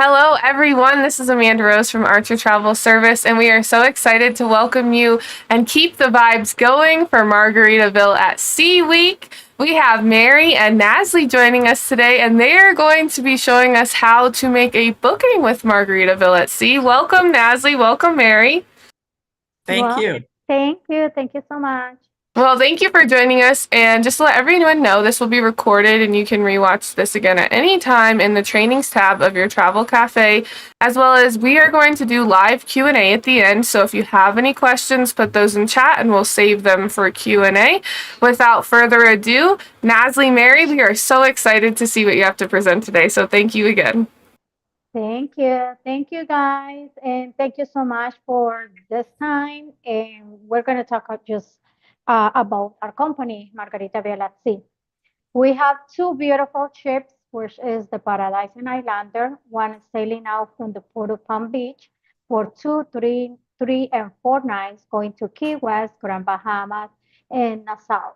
Hello, everyone. This is Amanda Rose from Archer Travel Service, and we are so excited to welcome you and keep the vibes going for Margaritaville at Sea Week. We have Mary and Nasly joining us today, and they are going to be showing us how to make a booking with Margaritaville at Sea. Welcome, Nasly. Welcome, Mary. Thank Well, you. thank you. Thank you so much. Well, thank you for joining us. And just to let everyone know, this will be recorded and you can rewatch this again at any time in the trainings tab of your travel cafe, as well as we are going to do live Q&A at the end. So if you have any questions, put those in chat and we'll save them for Q&A. Without further ado, Nasly, Mary, we are so excited to see what you have to present today. So thank you again. Thank you. Thank you, guys. And thank you so much for this time. And we're going to talk just about our company, Margaritaville at Sea. We have two beautiful ships, which is the Paradise and Islander. One is sailing out from the port of Palm Beach for 2, 3, and 4 nights, going to Key West, Grand Bahamas, and Nassau.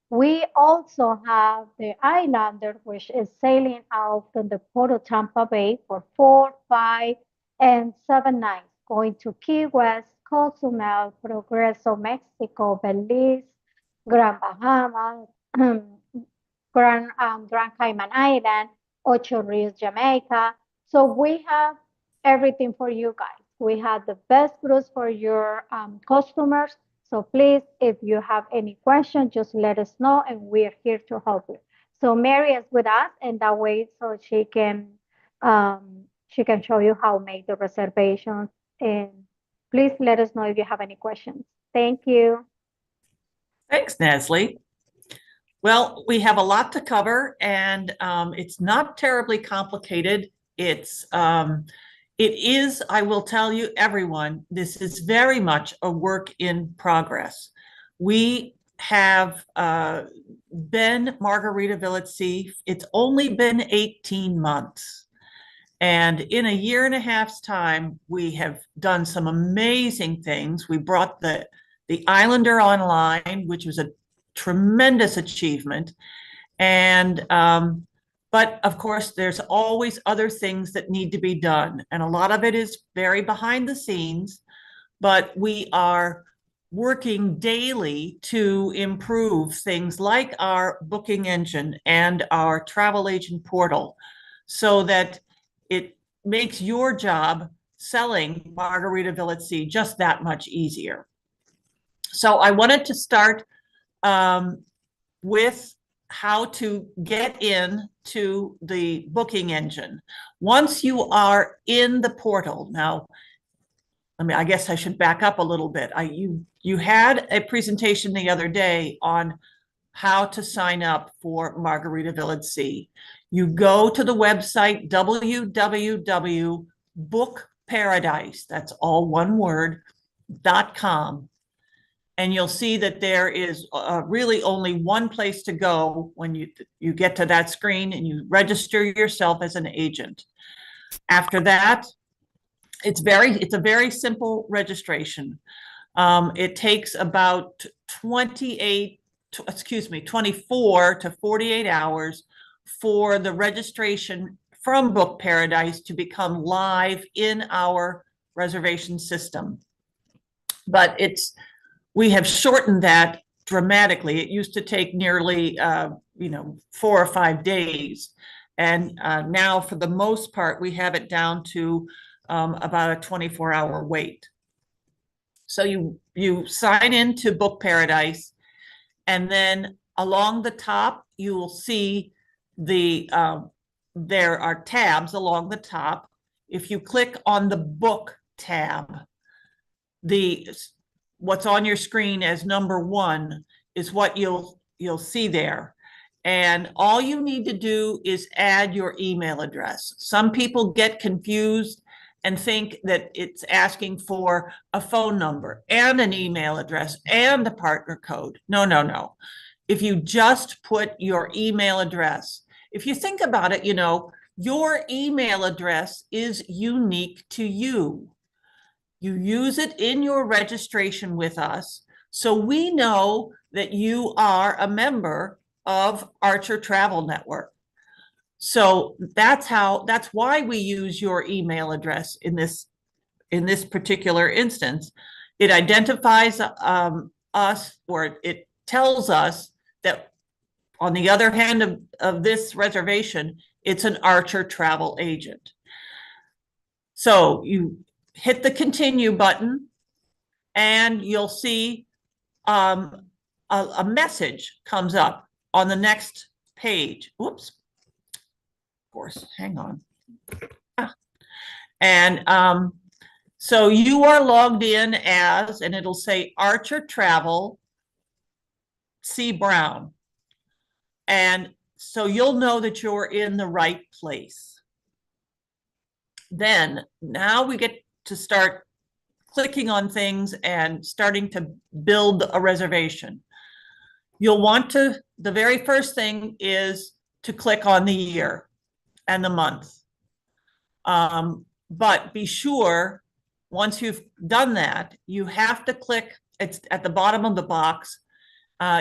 We also have the Islander, which is sailing out from the port of Tampa Bay for 4, 5, and 7 nights, going to Key West, Cozumel, Progreso, Mexico, Belize, Grand Bahamas, Grand Cayman Island, Ocho Rios, Jamaica. So we have everything for you guys. We have the best cruise for your customers. So please, if you have any questions, just let us know and we're here to help you. So Mary is with us and that way so she can show you how to make the reservations. And please let us know if you have any questions. Thank you. Thanks, Nasly. Well, we have a lot to cover, and it's not terribly complicated. It is, I will tell you, everyone, this is very much a work in progress. We have been Margaritaville at Sea. It's only been 18 months. And in a year and a half's time, we have done some amazing things. We brought the Islander online, which was a tremendous achievement. And but of course, there's always other things that need to be done. And a lot of it is very behind the scenes, but we are working daily to improve things like our booking engine and our travel agent portal so that it makes your job selling Margaritaville at Sea just that much easier. So I wanted to start with how to get in to the booking engine. Once you are in the portal, now, I guess I should back up a little bit. You had a presentation the other day on how to sign up for Margaritaville at Sea. You go to the website www.bookparadise, that's all one word, .com. And you'll see that there is really only one place to go when you get to that screen and you register yourself as an agent. After that, it's a very simple registration. It takes about 24 to 48 hours for the registration from Book Paradise to become live in our reservation system. But we have shortened that dramatically. It used to take nearly 4 or 5 days. And now, for the most part, we have it down to about a 24-hour wait. So you sign into Book Paradise, and then along the top, you will see there are tabs along the top. If you click on the Book tab, what's on your screen as number 1 is what you'll see there. And all you need to do is add your email address. Some people get confused and think that it's asking for a phone number and an email address and a partner code. No, no, no. If you just put your email address, if you think about it, your email address is unique to you. You use it in your registration with us, so we know that you are a member of Archer Travel Network. So that's why we use your email address in this particular instance. It identifies us, or it tells us that on the other hand of this reservation, it's an Archer travel agent. So you hit the continue button and you'll see a message comes up on the next page. Whoops. Of course, hang on. And so you are logged in as, and it'll say Archer Travel C. Brown. And so you'll know that you're in the right place. Then now we get to start clicking on things and starting to build a reservation. You'll want to, the very first thing is to click on the year and the month. But be sure, once you've done that, you have to click, it's at the bottom of the box,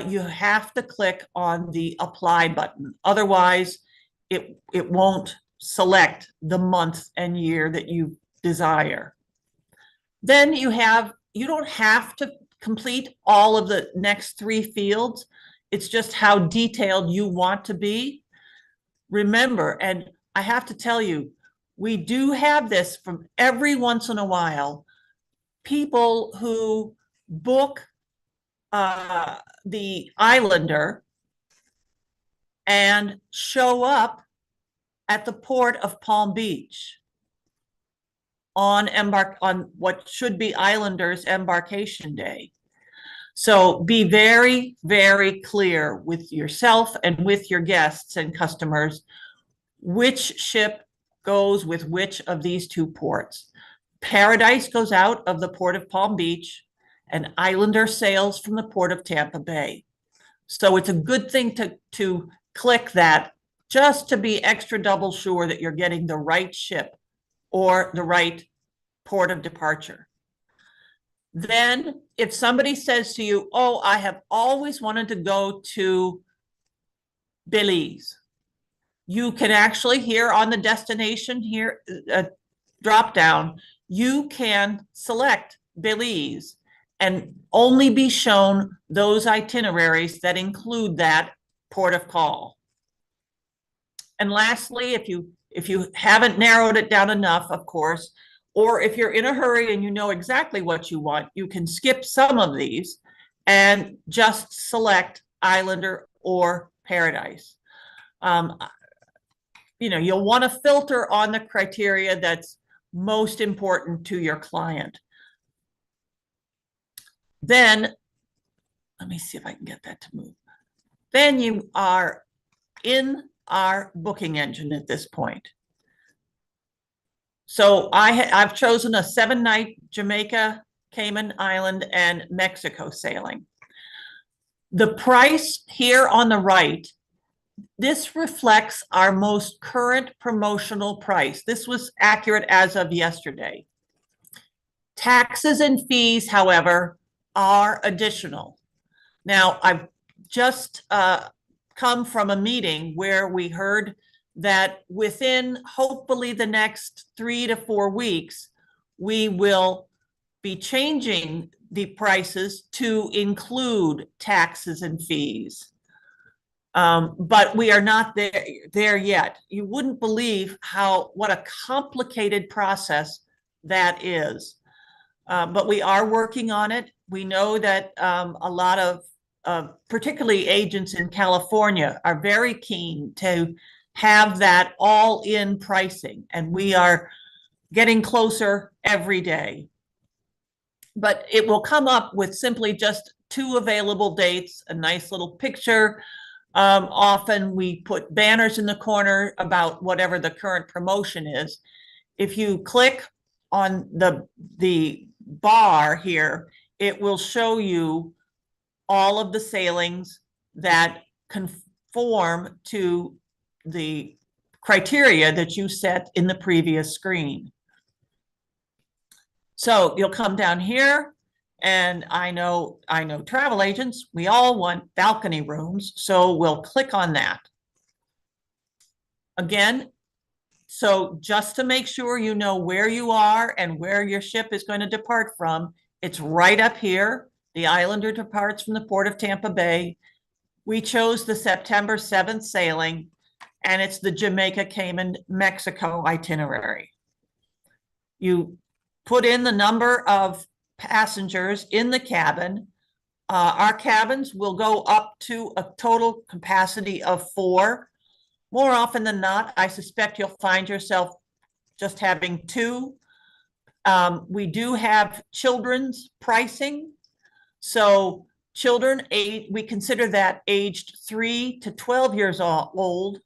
you have to click on the apply button. Otherwise, it won't select the month and year that you desire. Then you don't have to complete all of the next 3 fields. It's just how detailed you want to be. Remember, and I have to tell you, we do have this from every once in a while, people who book the Islander and show up at the port of Palm Beach on what should be Islander's embarkation day. So be very, very clear with yourself and with your guests and customers which ship goes with which of these 2 ports. Paradise goes out of the port of Palm Beach, and Islander sails from the port of Tampa Bay. So it's a good thing to click that, just to be extra double sure that you're getting the right ship or the right port of departure. Then if somebody says to you, oh, I have always wanted to go to Belize, you can actually, here on the destination here, drop down, you can select Belize and only be shown those itineraries that include that port of call. And lastly, if you haven't narrowed it down enough, of course, or if you're in a hurry and you know exactly what you want, you can skip some of these and just select Islander or Paradise. You'll want to filter on the criteria that's most important to your client. Then, let me see if I can get that to move. Then you are in our booking engine at this point. So I've chosen a 7-night Jamaica, Cayman Island, and Mexico sailing. The price here on the right, this reflects our most current promotional price. This was accurate as of yesterday. Taxes and fees, however, are additional. Now, I've just come from a meeting where we heard that within hopefully the next 3 to 4 weeks, we will be changing the prices to include taxes and fees. But we are not there yet. You wouldn't believe what a complicated process that is. But we are working on it. We know that a lot of particularly agents in California are very keen to have that all-in pricing, and we are getting closer every day. But it will come up with simply just 2 available dates, a nice little picture. Often we put banners in the corner about whatever the current promotion is. If you click on the bar here, it will show you all of the sailings that conform to the criteria that you set in the previous screen. So you'll come down here, and I know travel agents, we all want balcony rooms, so we'll click on that. Again, so just to make sure you know where you are and where your ship is going to depart from, it's right up here. The Islander departs from the port of Tampa Bay. We chose the September 7th sailing, and it's the Jamaica, Cayman, Mexico itinerary. You put in the number of passengers in the cabin. Our cabins will go up to a total capacity of 4. More often than not, I suspect you'll find yourself just having 2. We do have children's pricing. So children, we consider that aged 3 to 12 years old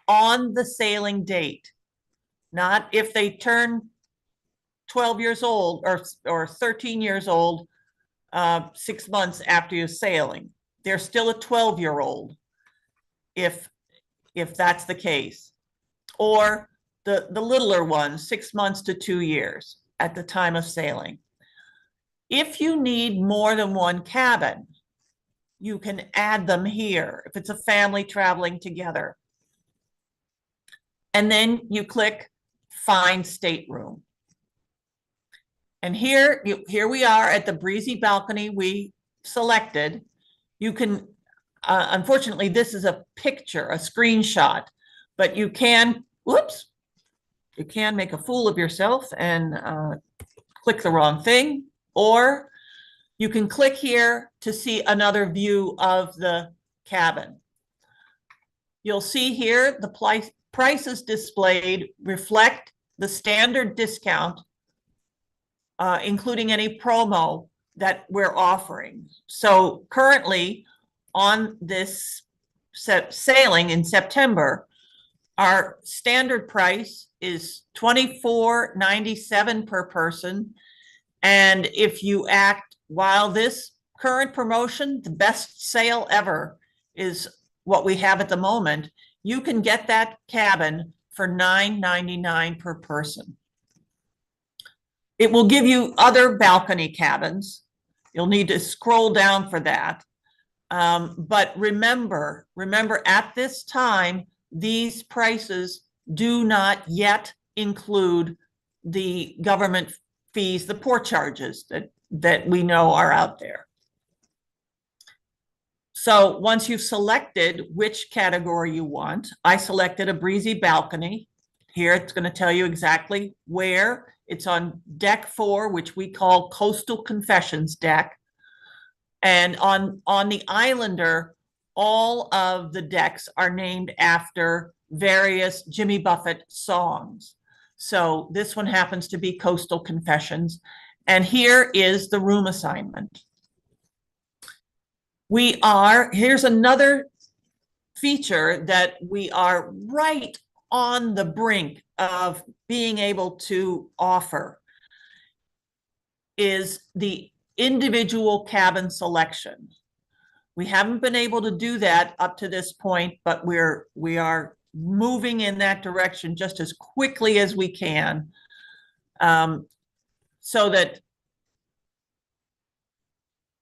on the sailing date. Not if they turn 12 years old or 13 years old 6 months after you're sailing. They're still a 12-year-old if that's the case. Or the littler ones, 6 months to 2 years at the time of sailing. If you need more than one cabin, you can add them here if it's a family traveling together. And then you click Find Stateroom. And here we are at the breezy balcony we selected. You can, unfortunately, this is a picture, a screenshot, but you can, whoops, you can make a fool of yourself and click the wrong thing, or you can click here to see another view of the cabin. You'll see here the prices displayed reflect the standard discount, including any promo that we're offering. So currently on this sailing in September, our standard price is $24.97 per person. And if you act while this current promotion, the best sale ever, is what we have at the moment, you can get that cabin for $9.99 per person. It will give you other balcony cabins. You'll need to scroll down for that. But remember at this time, these prices do not yet include the government fees, the port charges that we know are out there. So once you've selected which category you want, I selected a breezy balcony. Here it's going to tell you exactly where. It's on deck 4, which we call Coastal Confessions deck. And on the Islander, all of the decks are named after various Jimmy Buffett songs. So this one happens to be Coastal Confessions. And here is the room assignment. Here's another feature that we are right on the brink of being able to offer, is the individual cabin selection. We haven't been able to do that up to this point, but we are moving in that direction just as quickly as we can, so that,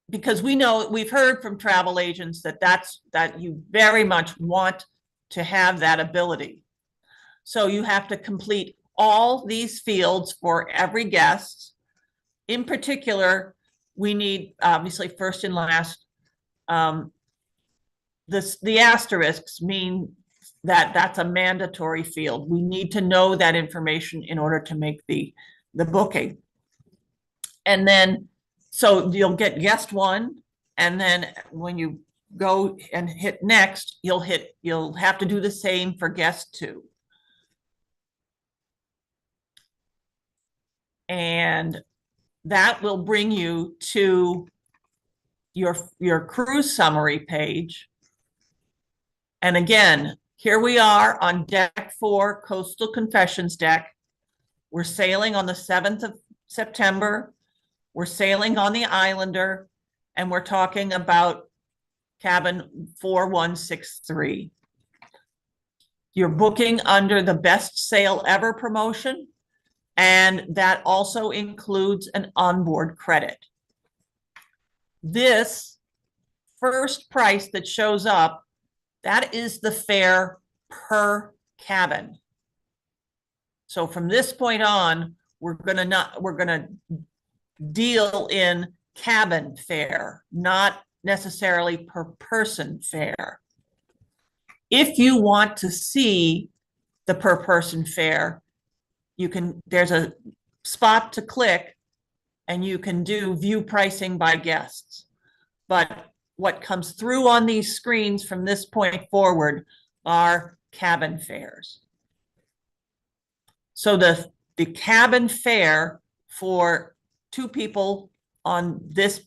because we know, we've heard from travel agents that you very much want to have that ability. So you have to complete all these fields for every guest. In particular, we need, obviously, first and last. The asterisks mean that that's a mandatory field. We need to know that information in order to make the booking. And then, so you'll get guest 1, and then when you go and hit next, you'll have to do the same for guest 2. And that will bring you to your cruise summary page. And again, here we are on deck 4, Coastal Confessions deck. We're sailing on the 7th of September. We're sailing on the Islander, and we're talking about cabin 4163. You're booking under the best sail ever promotion, and that also includes an onboard credit. This first price that shows up, that is the fare per cabin. So from this point on, we're gonna deal in cabin fare, not necessarily per person fare. If you want to see the per person fare, there's a spot to click and you can do view pricing by guests. But what comes through on these screens from this point forward are cabin fares. So the cabin fare for 2 people on this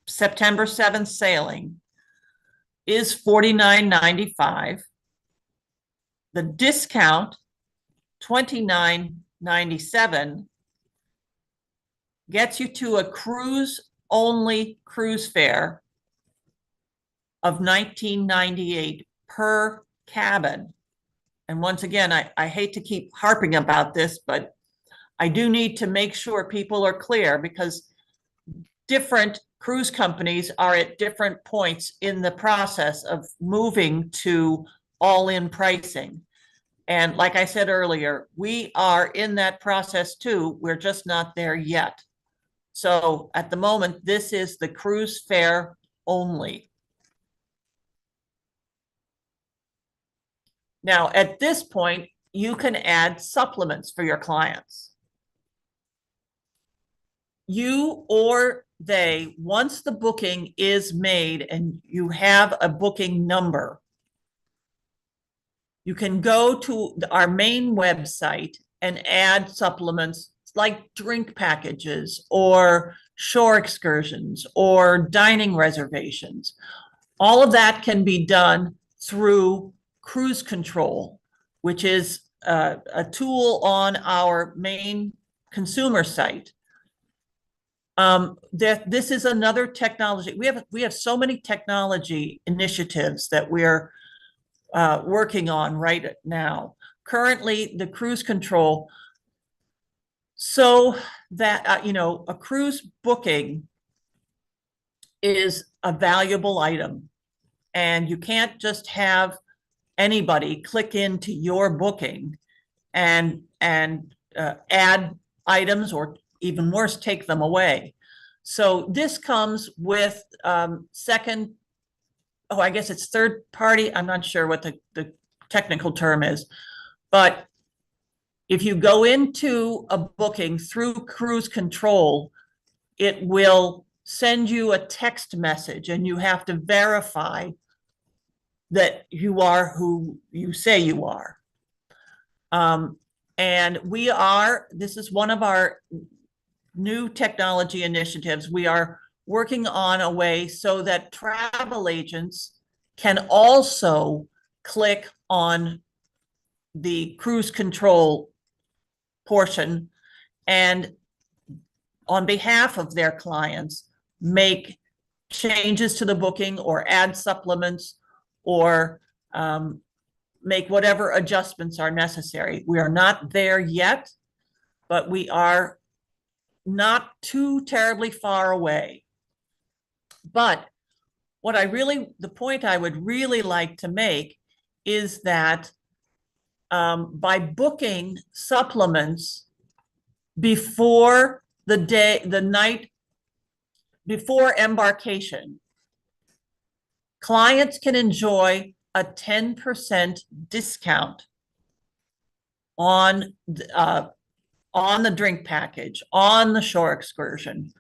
September 7th sailing is $49.95. The discount, $29.97, gets you to a cruise-only cruise fare of $19.98 per cabin. And once again, I hate to keep harping about this, but I do need to make sure people are clear, because different cruise companies are at different points in the process of moving to all-in pricing. And like I said earlier, we are in that process too. We're just not there yet. So at the moment, this is the cruise fare only. Now, at this point, you can add supplements for your clients. You or they, once the booking is made and you have a booking number, you can go to our main website and add supplements like drink packages or shore excursions or dining reservations. All of that can be done through Cruise Control, which is a tool on our main consumer site. This is another technology. We have so many technology initiatives that we're working on right now. Currently, the Cruise Control, so that a cruise booking is a valuable item, and you can't just have anybody click into your booking and add items, or even worse, take them away. So this comes with I guess it's third party. I'm not sure what the technical term is, but if you go into a booking through Cruise Control, it will send you a text message and you have to verify that you are who you say you are. And this is one of our new technology initiatives. We are working on a way so that travel agents can also click on the Cruise Control portion and, on behalf of their clients, make changes to the booking or add supplements or make whatever adjustments are necessary. We are not there yet, but we are not too terribly far away. But the point I would really like to make is that by booking supplements before the night before embarkation, clients can enjoy a 10% discount on the drink package, on the shore excursion,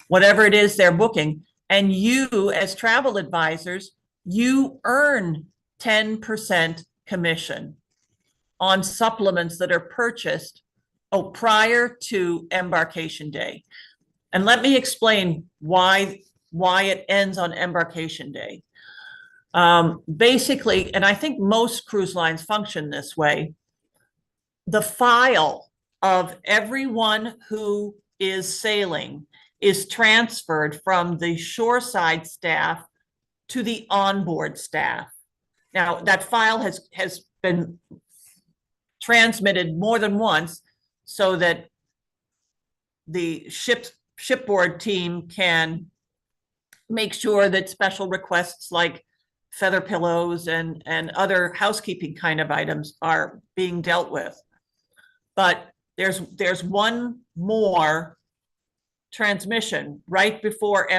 whatever it is they're booking. And you, as travel advisors, you earn 10% commission on supplements that are purchased prior to embarkation day. And let me explain why it ends on embarkation day. Basically, and I think most cruise lines function this way, the file of everyone who is sailing is transferred from the shoreside staff to the onboard staff. Now, that file has been transmitted more than once so that the shipboard team can make sure that special requests like feather pillows and other housekeeping kind of items are being dealt with. But there's one more transmission right before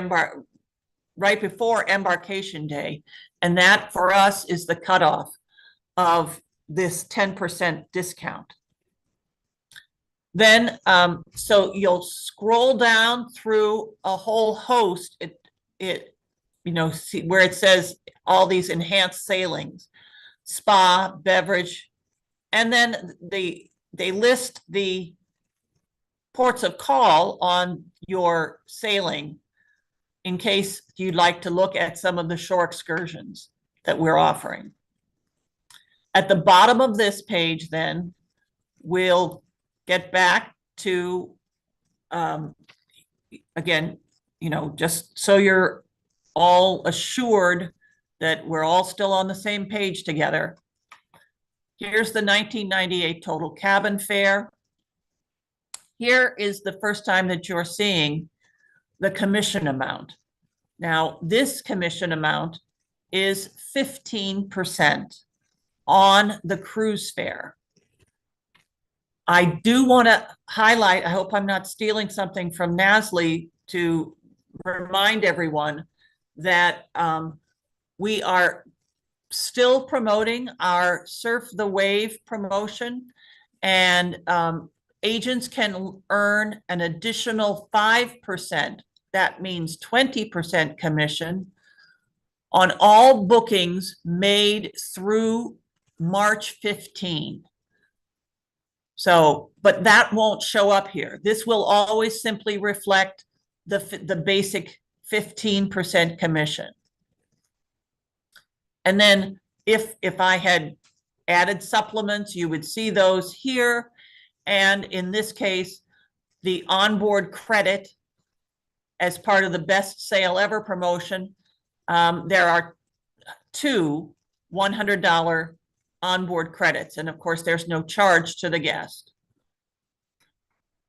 embarkation day, and that for us is the cutoff of this 10% discount. Then, so you'll scroll down through a whole host, see where it says all these enhanced sailings, spa, beverage, and then they list the ports of call on your sailing in case you'd like to look at some of the shore excursions that we're offering. At the bottom of this page, then, we'll get back to, again, just so you're all assured that we're all still on the same page together. Here's the 1998 total cabin fare. Here is the first time that you're seeing the commission amount. Now, this commission amount is 15% on the cruise fare. I do want to highlight, I hope I'm not stealing something from Nasly, to remind everyone that we are still promoting our Surf the Wave promotion, and agents can earn an additional 5%. That means 20% commission on all bookings made through March 15. So, but that won't show up here. This will always simply reflect the basic 15% commission. And then if I had added supplements, you would see those here. And in this case, the onboard credit as part of the best sale ever promotion, there are 2 $100 onboard credits. And of course, there's no charge to the guest.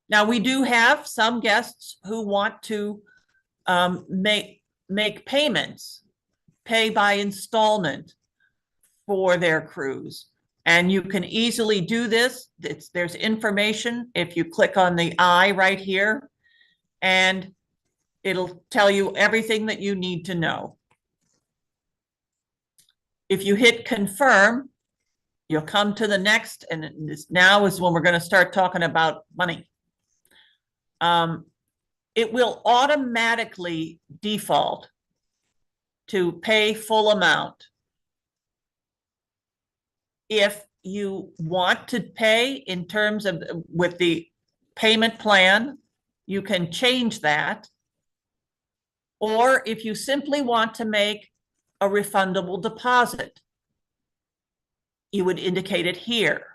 Now, we do have some guests who want to make payments, pay by installment for their cruise. And you can easily do this. There's information if you click on the I right here, and it'll tell you everything that you need to know. If you hit confirm, you'll come to the next, and this now is when we're going to start talking about money. It will automatically default to pay full amount. If you want to pay in terms of with the payment plan, you can change that. Or if you simply want to make a refundable deposit, you would indicate it here.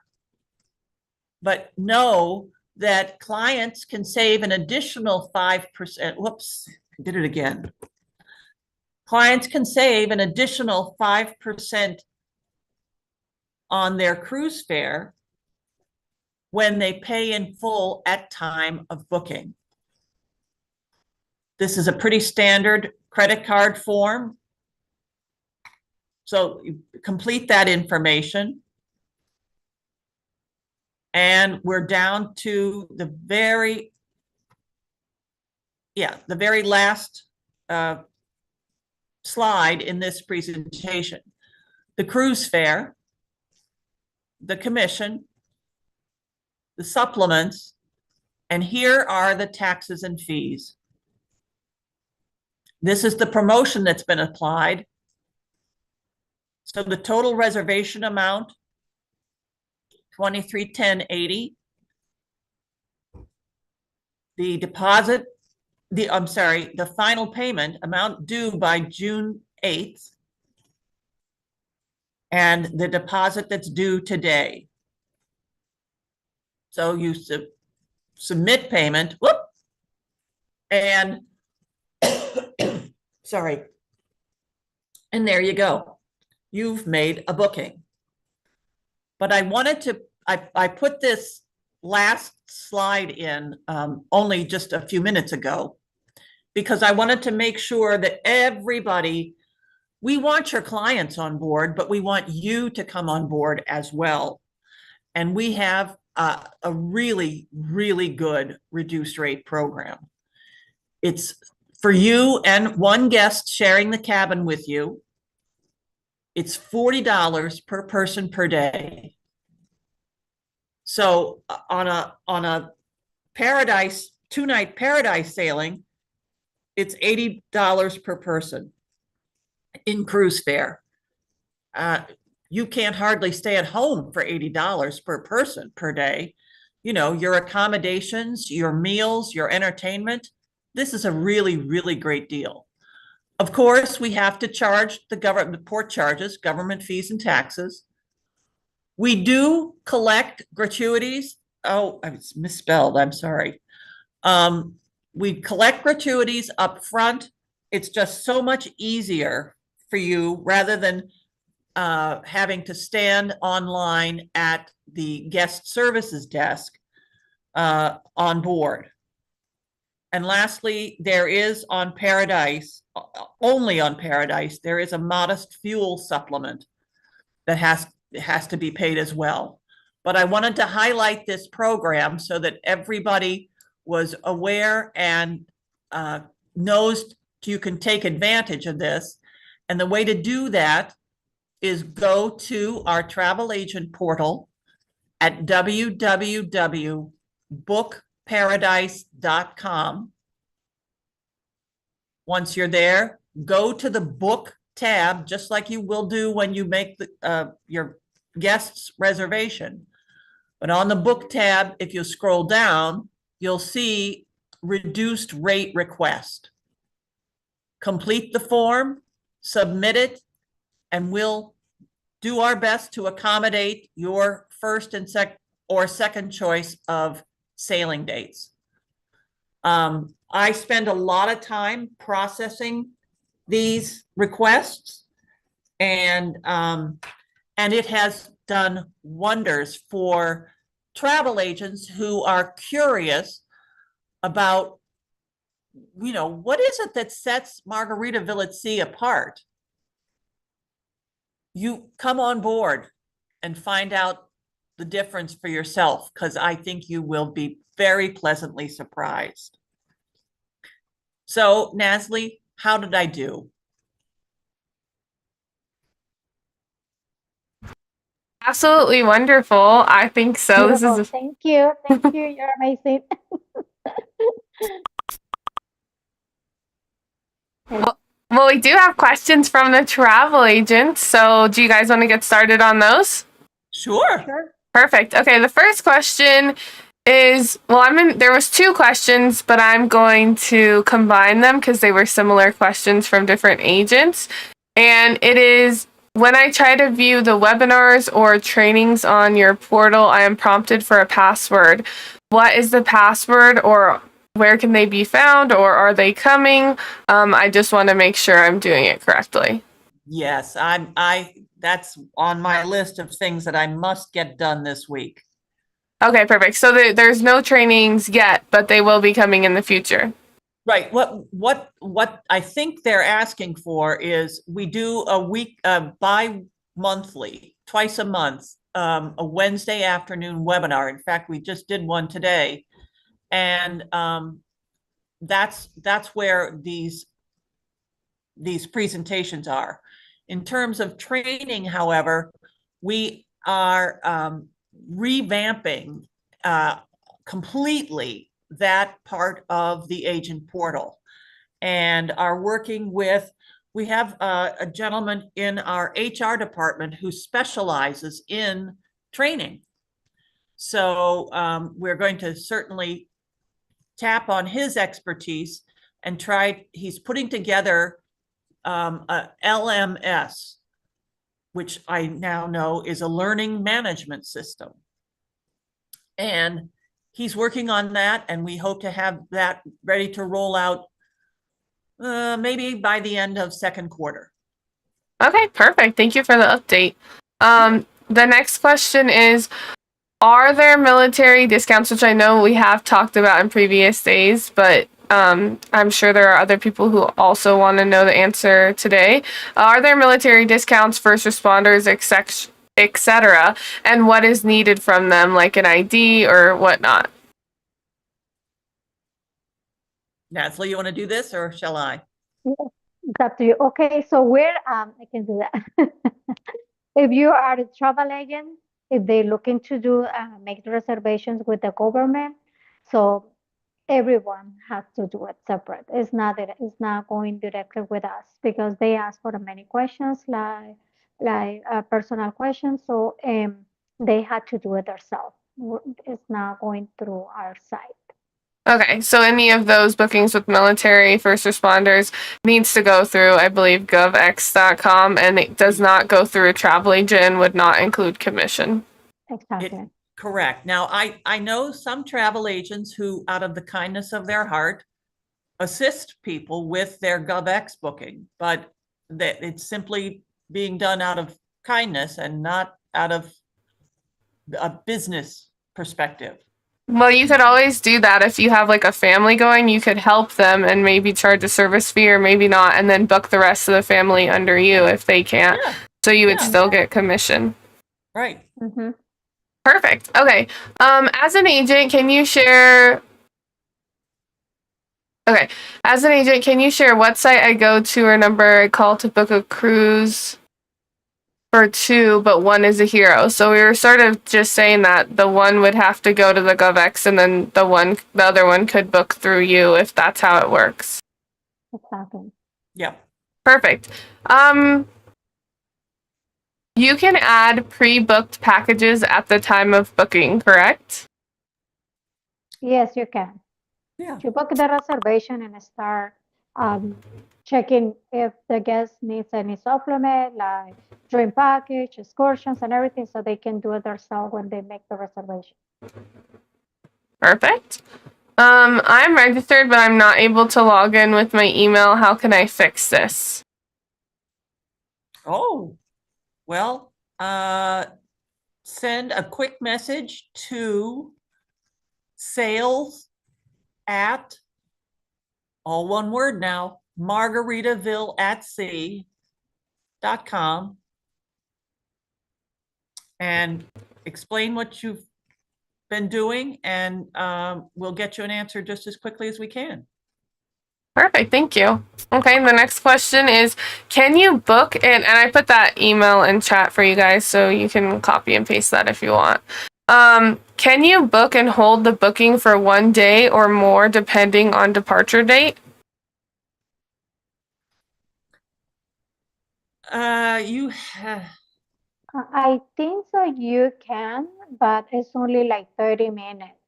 But know that clients can save an additional 5%. Whoops, I did it again. Clients can save an additional 5% on their cruise fare when they pay in full at time of booking. This is a pretty standard credit card form. So you complete that information. And we're down to the very last slide in this presentation. The cruise fare, the commission, the supplements, and here are the taxes and fees. This is the promotion that's been applied. So the total reservation amount, $23,1080. The deposit, the final payment amount due by June 8th. And the deposit that's due today. So you submit payment, whoop, and sorry, and there you go. You've made a booking. But I wanted to, I put this last slide in only just a few minutes ago, because I wanted to make sure that everybody we want your clients on board, but we want you to come on board as well. And we have a really, really good reduced rate program. It's for you and one guest sharing the cabin with you. It's $40 per person per day. So on a paradise, 2-night paradise sailing, it's $80 per person in cruise fare. You can't hardly stay at home for $80 per person per day. You know, your accommodations, your meals, your entertainment. This is a really, really great deal. Of course, we have to charge the government port charges, government fees and taxes. We do collect gratuities. Oh, I was misspelled. I'm sorry. We collect gratuities up front. It's just so much easier for you rather than having to stand online at the guest services desk on board. And lastly, there is on Paradise, only on Paradise, there is a modest fuel supplement that has to be paid as well. But I wanted to highlight this program so that everybody was aware and knows you can take advantage of this. And the way to do that is go to our travel agent portal at www.bookparadise.com. Once you're there, go to the book tab, just like you will do when you make your guest's reservation. But on the book tab, if you scroll down, you'll see reduced rate request. Complete the form, submit it, and we'll do our best to accommodate your first and second choice of sailing dates. I spend a lot of time processing these requests, and it has done wonders for travel agents who are curious about, you know, what is it that sets Margaritaville at Sea apart? You come on board and find out the difference for yourself, because I think you will be very pleasantly surprised. So, Nasly, how did I do? Absolutely wonderful. I think so. This Beautiful. is Thank you. Thank you. You're amazing. well, we do have questions from the travel agents. So, do you guys want to get started on those? Sure. Sure. Perfect. Okay, the first question is, there was two questions, but I'm going to combine them because they were similar questions from different agents. And it is, when I try to view the webinars or trainings on your portal, I am prompted for a password. What is the password, or where can they be found, or are they coming? I just want to make sure I'm doing it correctly. Yes, that's on my list of things that I must get done this week. Okay, perfect. So there's no trainings yet, but they will be coming in the future. Right. What I think they're asking for is we do a week, bi-monthly, twice a month, a Wednesday afternoon webinar. In fact, we just did one today, and that's where these presentations are. In terms of training, however, we are revamping completely that part of the agent portal, and are working with, we have a gentleman in our HR department who specializes in training. So we're going to certainly tap on his expertise and he's putting together a LMS, which I now know is a learning management system. And he's working on that, and we hope to have that ready to roll out maybe by the end of second quarter. Okay, perfect. Thank you for the update. The next question is, are there military discounts, which I know we have talked about in previous days, but I'm sure there are other people who also want to know the answer today. Are there military discounts, first responders, etc., and what is needed from them, like an ID or whatnot? Nasly, you want to do this or shall I? Yes, it's up to you. Okay, so I can do that. If you are a travel agent, if they're looking to do make the reservations with the government, so everyone has to do it separate. It's not going directly with us because they ask for many questions like personal questions. So they had to do it themselves. It's not going through our site. Okay, so any of those bookings with military, first responders needs to go through, I believe, govx.com, and it does not go through a travel agent and would not include commission. Exactly. Correct. Now, I know some travel agents who, out of the kindness of their heart, assist people with their GovX booking, but that it's simply being done out of kindness and not out of a business perspective. Well, you could always do that if you have like a family going, you could help them and maybe charge a service fee or maybe not, and then book the rest of the family under you if they can't. Yeah, So you would Yeah. still get commission. right. Mm-hmm. Perfect. Okay. As an agent, can you share Okay. As an agent, can you share what site I go to or number I call to book a cruise for two, but one is a hero? So we were sort of just saying that the one would have to go to the GovX and then the other one could book through you if that's how it works. Exactly. Yeah. Perfect. You can add pre-booked packages at the time of booking, correct? Yes, you can. Yeah. You book the reservation and start checking if the guest needs any supplement, like drink package, excursions, and everything, so they can do it themselves when they make the reservation. Perfect. I'm registered, but I'm not able to log in with my email. How can I fix this? Oh, well, send a quick message to sales at, all one word now, margaritavilleatsea.com, and explain what you've been doing, and we'll get you an answer just as quickly as we can. Perfect. Thank you. Okay. The next question is, can you book and I put that email in chat for you guys, so you can copy and paste that if you want. Can you book and hold the booking for 1 day or more depending on departure date? I think so you can, but it's only like 30 minutes.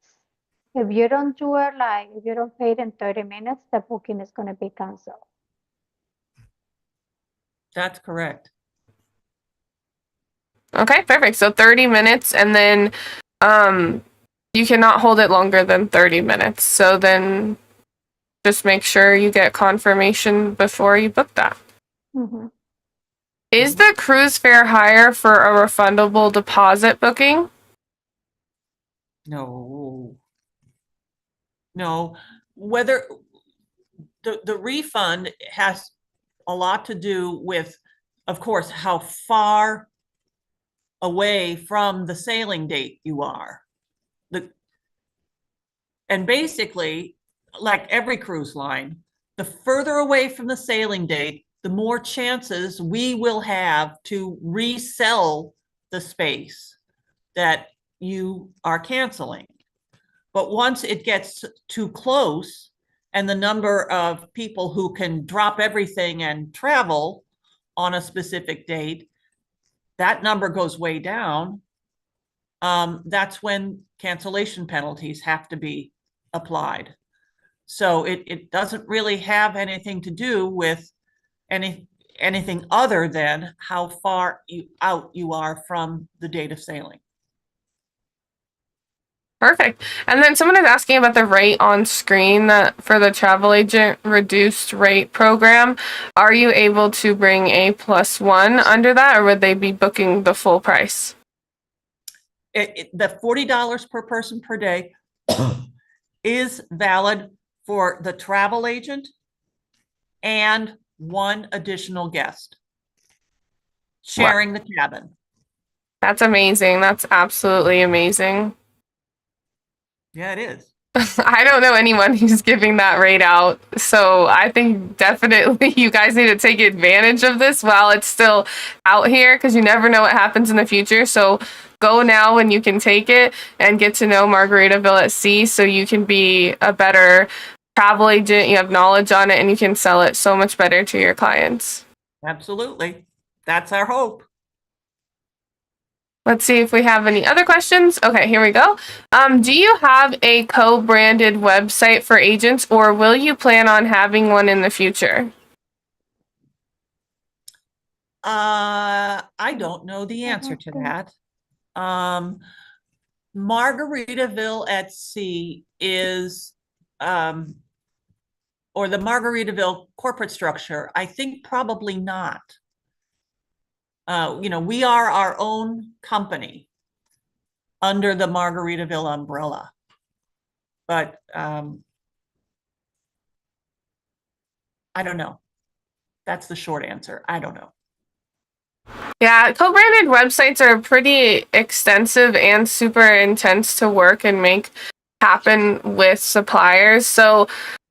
If you don't do it, like if you don't pay it in 30 minutes, the booking is going to be canceled. That's correct. Okay, perfect. So 30 minutes, and then you cannot hold it longer than 30 minutes. So then just make sure you get confirmation before you book that. Mm-hmm. Is the cruise fare higher for a refundable deposit booking? No. No. Whether the refund has a lot to do with, of course, how far away from the sailing date you are. And basically, like every cruise line, the further away from the sailing date, the more chances we will have to resell the space that you are canceling. But once it gets too close, and the number of people who can drop everything and travel on a specific date, that number goes way down. That's when cancellation penalties have to be applied. So it doesn't really have anything to do with anything other than how far out you are from the date of sailing. Perfect. And then someone is asking about the rate on screen that for the travel agent reduced rate program. Are you able to bring a +1 under that, or would they be booking the full price? The $40 per person per day is valid for the travel agent and one additional guest sharing the cabin. That's amazing. That's absolutely amazing. Yeah, it is. I don't know anyone who's giving that rate out. So I think definitely you guys need to take advantage of this while it's still out here, because you never know what happens in the future. So go now when you can take it and get to know Margaritaville at Sea so you can be a better travel agent. You have knowledge on it and you can sell it so much better to your clients. Absolutely. That's our hope. Let's see if we have any other questions. Okay, here we go. Do you have a co-branded website for agents, or will you plan on having one in the future? I don't know the answer to that. Margaritaville at Sea is, or the Margaritaville corporate structure, I think probably not. We are our own company under the Margaritaville umbrella. But I don't know. That's the short answer. I don't know. Yeah, co-branded websites are pretty extensive and super intense to work and make happen with suppliers. So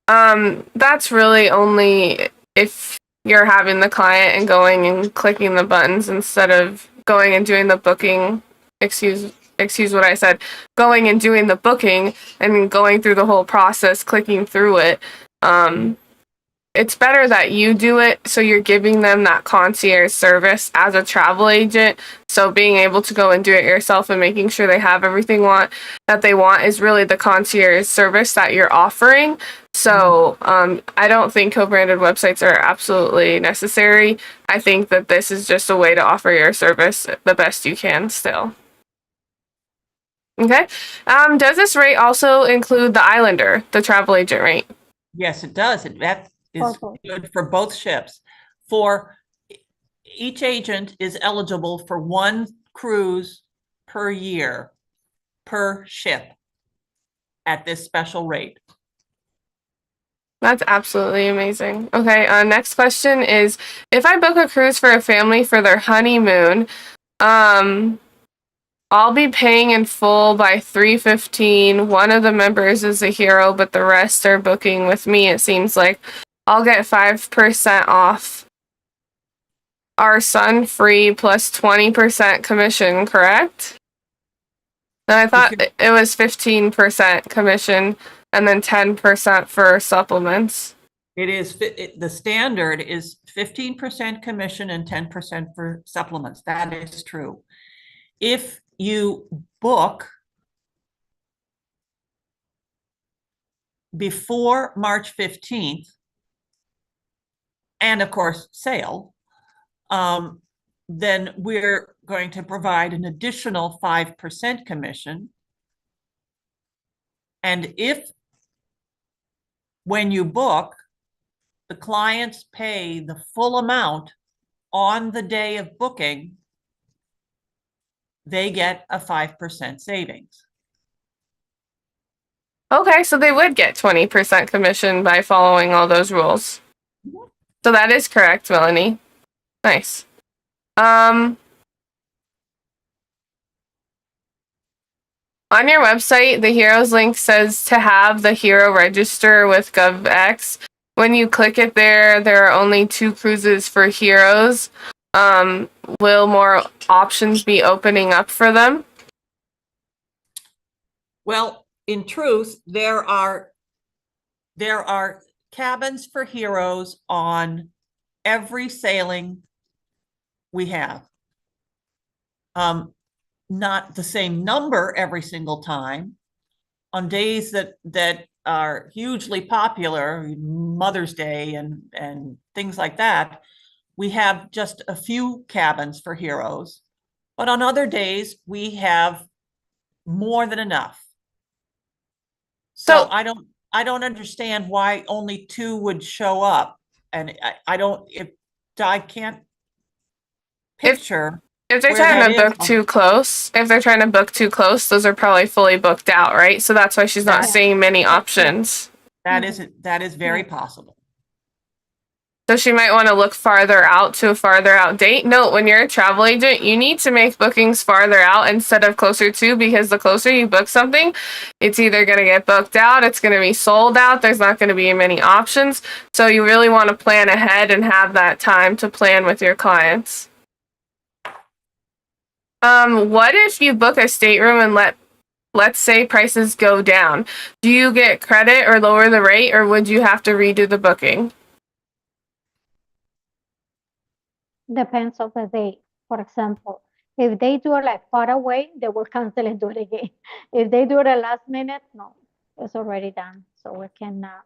that's really only if you're having the client and going and clicking the buttons instead of going and doing the booking. Excuse what I said. Going and doing the booking and going through the whole process, clicking through it. It's better that you do it, so you're giving them that concierge service as a travel agent. So being able to go and do it yourself and making sure they have everything that they want is really the concierge service that you're offering. So I don't think co-branded websites are absolutely necessary. I think that this is just a way to offer your service the best you can still. Okay. Does this rate also include the Islander, the travel agent rate? Yes, it does. That is good for both ships. For each agent is eligible for one cruise per year per ship at this special rate. That's absolutely amazing. Okay, next question is, if I book a cruise for a family for their honeymoon, I'll be paying in full by 3/15. One of the members is a hero, but the rest are booking with me. It seems like I'll get 5% off our son free plus 20% commission, correct? And I thought it was 15% commission and then 10% for supplements. It is, the standard is 15% commission and 10% for supplements. That is true. If you book before March 15th, and of course sail, then we're going to provide an additional 5% commission. And if, when you book, the clients pay the full amount on the day of booking, they get a 5% savings. Okay, so they would get 20% commission by following all those rules. Mm-hmm. So that is correct, Melanie. Nice. On your website, the Heroes link says to have the Hero register with GovX. When you click it there are only 2 cruises for Heroes. Will more options be opening up for them? Well, in truth, there are cabins for Heroes on every sailing we have. Not the same number every single time. On days that are hugely popular, Mother's Day and things like that, we have just a few cabins for Heroes. But on other days, we have more than enough. So I don't understand why only 2 would show up. And I can't picture. If they're trying to book too close, those are probably fully booked out, right? So that's why she's not seeing many options. That is very Yeah. possible. So she might want to look farther out to a farther out date. Note, when you're a travel agent, you need to make bookings farther out instead of closer to, because the closer you book something, it's either going to get booked out, it's going to be sold out, there's not going to be many options. So you really want to plan ahead and have that time to plan with your clients. What if you book a stateroom and let's say prices go down? Do you get credit or lower the rate, or would you have to redo the booking? Depends on the day. For example, if they do it like far away, they will cancel and do it again. If they do it at last minute, no, it's already done. So we cannot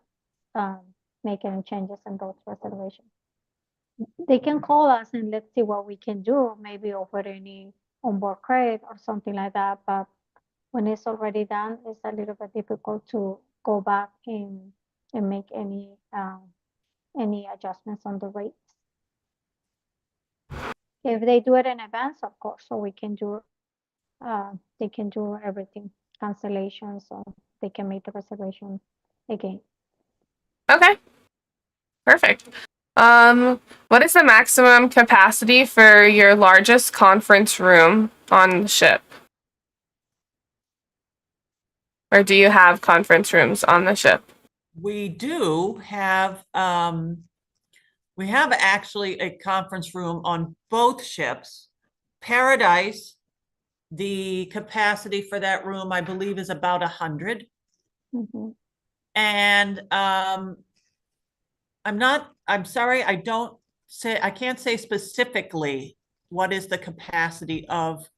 make any changes in those reservations. They can call us and let's see what we can do, maybe offer any onboard credit or something like that. But when it's already done, it's a little bit difficult to go back and make any adjustments on the rates. If they do it in advance, of course, so we can do, they can do everything, cancellation, so they can make the reservation again. Okay. Perfect. What is the maximum capacity for your largest conference room on the ship? Or do you have conference rooms on the ship? We do have, we have actually a conference room on both ships. Paradise, the capacity for that room, I believe, is about 100. Mhm. And I'm sorry, I can't say specifically what is the capacity of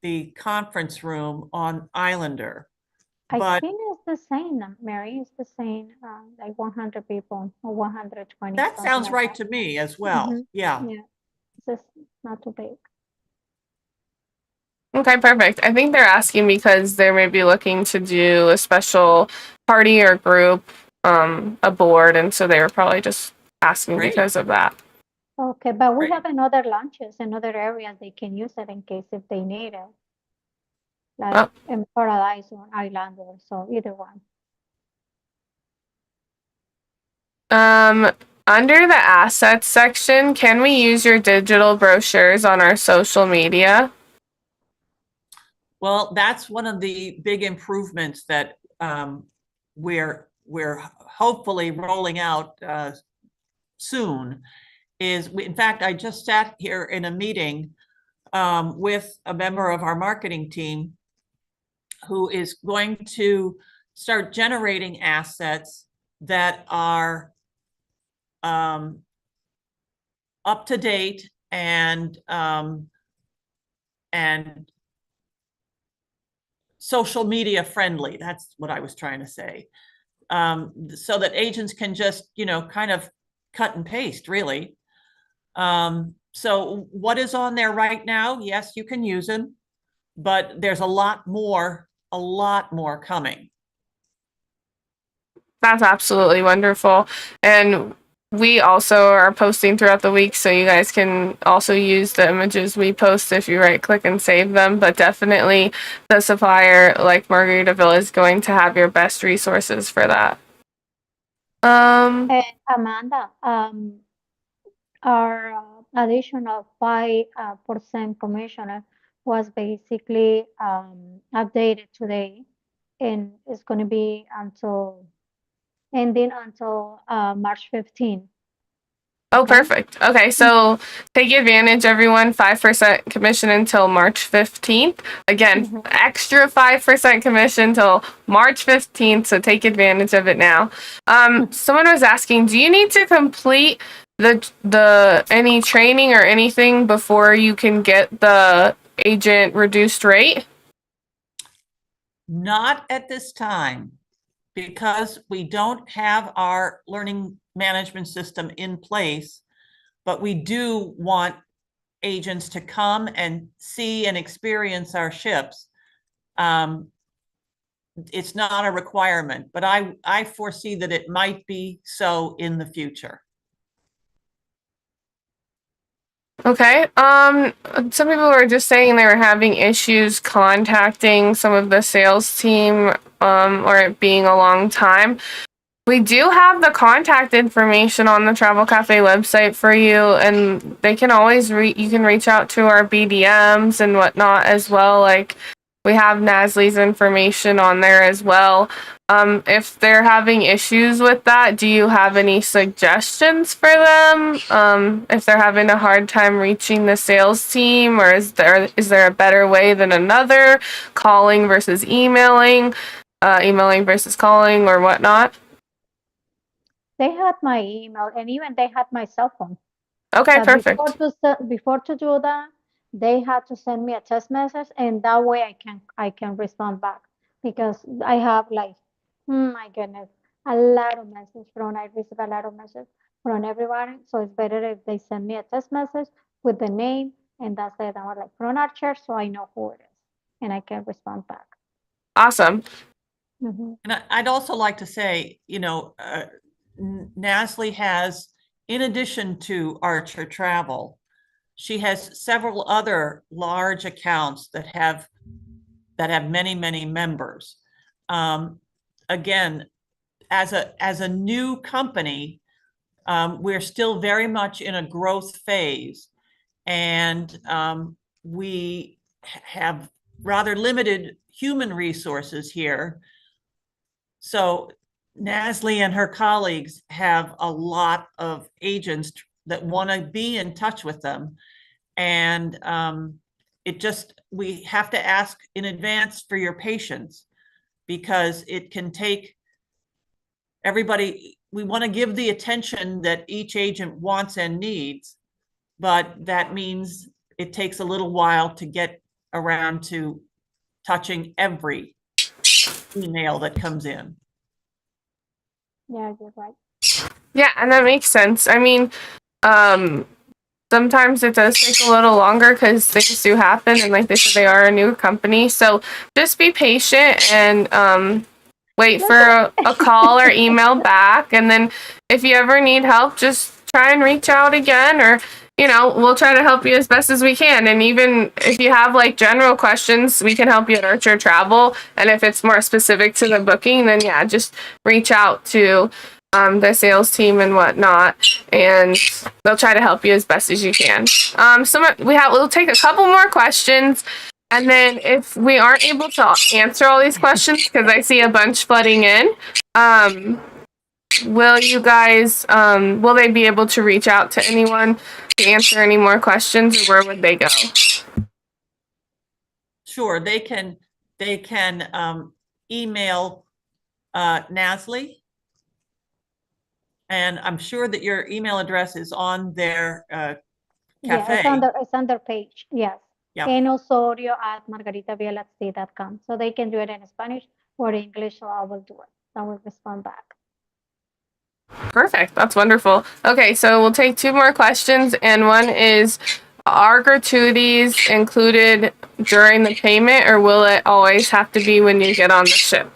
the conference room on Islander. I But think it's the same, Mary, it's the same, like 100 people or 120. that something sounds like right that. to me as well. Mhm. Yeah. Yeah, it's just not too big. Okay, perfect. I think they're asking because they may be looking to do a special party or group aboard, and so they were probably just asking Great. because of that. Okay, but we Great. have another launches in other areas they can use it in case if they need it. Like in Paradise or Islander, so either one. Under the assets section, can we use your digital brochures on our social media? Well, that's one of the big improvements that we're hopefully rolling out soon. In fact, I just sat here in a meeting with a member of our marketing team who is going to start generating assets that are up to date and social media friendly. That's what I was trying to say. So that agents can just, kind of cut and paste, really. So what is on there right now? Yes, you can use them, but there's a lot more coming. That's absolutely wonderful. And we also are posting throughout the week, so you guys can also use the images we post if you right click and save them. But definitely the supplier like Margaritaville is going to have your best resources for that. And Amanda, our additional 5% commissioner was basically updated today, and it's going to be ending until March 15. Oh, Okay. perfect. Okay, so take advantage, everyone. 5% commission until March 15th. Again, extra 5% commission till March 15th, so take advantage of it now. Someone was asking, do you need to complete the any training or anything before you can get the agent reduced rate? Not at this time, because we don't have our learning management system in place, but we do want agents to come and see and experience our ships. It's not a requirement, but I foresee that it might be so in the future. Okay. Some people were just saying they were having issues contacting some of the sales team, or it being a long time. We do have the contact information on the Travel Cafe website for you, and they can always you can reach out to our BDMs and whatnot as well. Like, we have Nasly's information on there as well. If they're having issues with that, do you have any suggestions for them? If they're having a hard time reaching the sales team, or is there a better way than another? Calling versus emailing, emailing versus calling, or whatnot? They had my email and even they had my cell phone. Okay, But perfect. before to do that, they had to send me a text message, and that way I can respond back because I have like, my goodness, a lot of messages from I receive a lot of messages from everybody. So it's better if they send me a text message with the name, and that's it. I was like from our church, so I know who it is, and I can respond back. Awesome. Mhm. And I'd also like to say, Nasly has, in addition to Archer Travel, she has several other large accounts that have many, many members. Again, as a new company, we're still very much in a growth phase, and we have rather limited human resources here. So Nasly and her colleagues have a lot of agents that want to be in touch with them. And we have to ask in advance for your patience, because it can take everybody. We want to give the attention that each agent wants and needs, but that means it takes a little while to get around to touching every email that comes in. Yeah, you're right. Yeah, and that makes sense. I mean, sometimes it does take a little longer because things do happen, and like they said, they are a new company. So just be patient and wait for a call or email back. And then if you ever need help, just try and reach out again, or we'll try to help you as best as we can. And even if you have like general questions, we can help you at Archer Travel. And if it's more specific to the booking, then yeah, just reach out to the sales team and whatnot, and they'll try to help you as best as you can. We'll take a couple more questions, and then if we aren't able to answer all these questions, because I see a bunch flooding in, will you guys will they be able to reach out to anyone to answer any more questions, or where would they go? Sure, they can email Nasly, and I'm sure that your email address is on their Yeah, cafe. it's on their page. Yes. Yeah. And Osorio at margaritavillac.com. So they can do it in Spanish or English, so I will do it. I will respond back. Perfect. That's wonderful. Okay, so we'll take two more questions, and one is, are gratuities included during the payment, or will it always have to be when you get on the ship?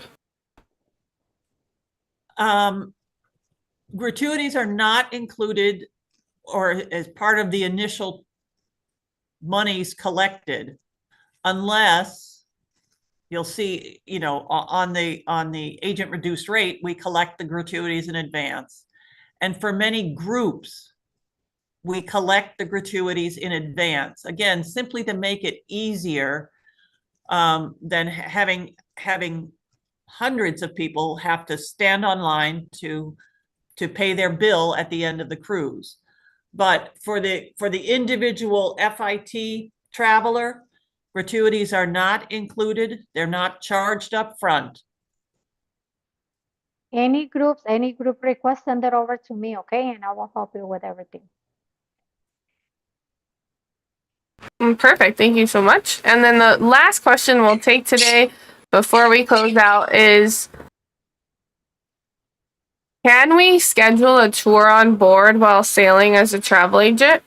Gratuities are not included or as part of the initial monies collected, unless you'll see, on the agent reduced rate, we collect the gratuities in advance. And for many groups, we collect the gratuities in advance, again, simply to make it easier than having hundreds of people have to stand online to pay their bill at the end of the cruise. But for the individual FIT traveler, gratuities are not included. They're not charged up front. Any group request, send it over to me, okay? And I will help you with everything. Perfect. Thank you so much. And then the last question we'll take today before we close out is, can we schedule a tour on board while sailing as a travel agent?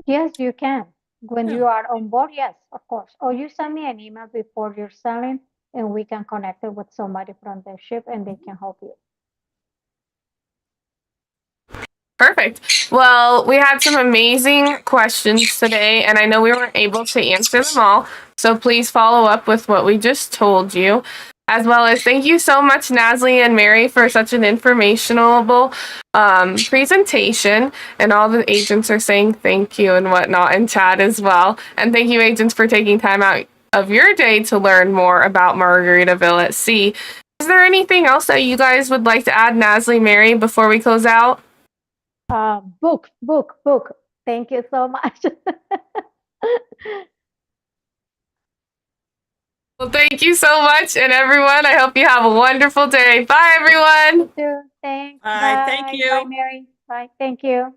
Yes, you can. When Yeah. you are on board, yes, of course. Or you send me an email before you're sailing, and we can connect it with somebody from the ship, and they can help you. Perfect. Well, we had some amazing questions today, and I know we weren't able to answer them all. So please follow up with what we just told you. As well as thank you so much, Nasly and Mary, for such an informational presentation. And all the agents are saying thank you and whatnot in chat as well. And thank you, agents, for taking time out of your day to learn more about Margaritaville at Sea. Is there anything else that you guys would like to add, Nasly, Mary, before we close out? Book. Thank you so much. Well, thank you so much. And everyone, I hope you have a wonderful day. Bye, everyone. You too. Thanks. Bye. Thank Bye, you. Mary. Bye. Thank you.